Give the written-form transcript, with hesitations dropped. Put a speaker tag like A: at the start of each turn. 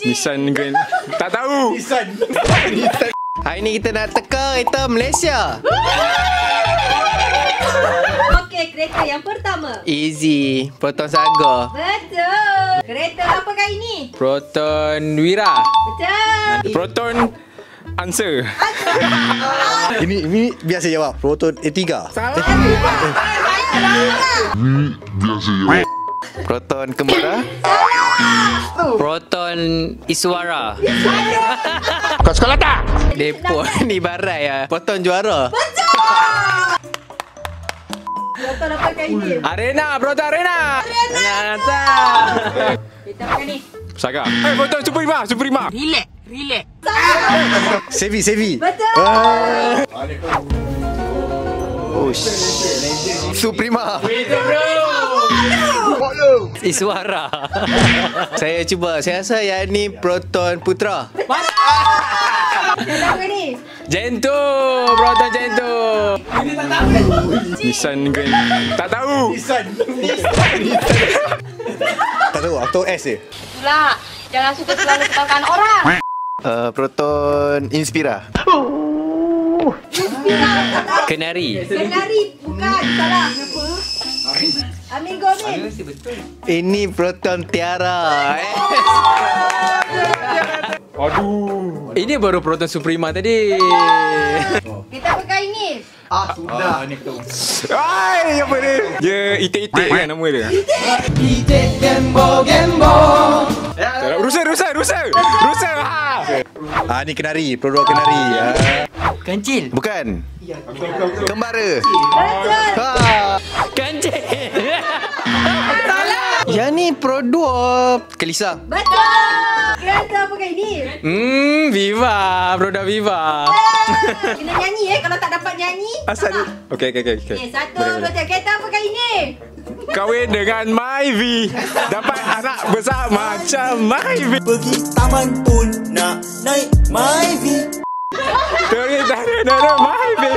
A: Nissan Grand. Tak tahu.
B: Nissan.
C: Hari ni kita nak teka kereta Malaysia.
D: Okey, kereta yang pertama.
C: Easy. Proton Saga.
D: Betul. Kereta apakah ini?
A: Proton Wira.
D: Betul.
A: Proton Answer.
B: Ini biasa jawab. Proton A3.
C: Proton Kembara. Proton Iswara.
A: Kau sekolah tak?
C: Depo ni barat ya. Proton Juara.
D: Proton apakah ini?
A: Arena. Proton Arena.
C: Arena.
D: Kereta apakah ni?
A: Saga. Proton Suprema. Suprema.
D: Relax.
B: Sevi.
D: Betul.
B: Oh,
C: Suprema. Iswara. Saya cuba. Saya rasa yang ni Proton Putra.
D: Kereta apakah ni?
A: Gento. Proton Gento. Nissan Grand. Tak tahu.
B: Nissan. Tak tahu. Aku tahu S je.
D: Itulah. Jangan suka selalu ketahukan orang.
C: Proton Inspira. Kenari.
D: Kenari. Bukan. Salah. Amin Gomin.
C: Ini Proton Tiara.
A: Aduh. Ini baru Proton Suprema tadi.
D: Kereta apakah ini?
B: Sudah. Ni aku tahu.
A: Ai, apa dia? Dia itik-itik kan nama dia.
C: Itik Gembo.
A: Rusa.
B: Ni kenari. Produk kenari.
C: Kancil.
B: Bukan. Kembara.
D: Betul.
C: Kancil. Yang ni produk Kelisa.
D: Betul. Kereta apakah ini?
A: Viva. Produk Viva.
D: Kena nyanyi kalau tak dapat nyanyi.
A: Asal
D: tak.
A: Okey.
D: Okey, satu, dua, tiga. Kereta apakah ini?
A: Kahwin dengan Myvi. Dapat anak besar macam Myvi.
E: Pergi taman pun nak naik Myvi.
A: Pergi taman Myvi.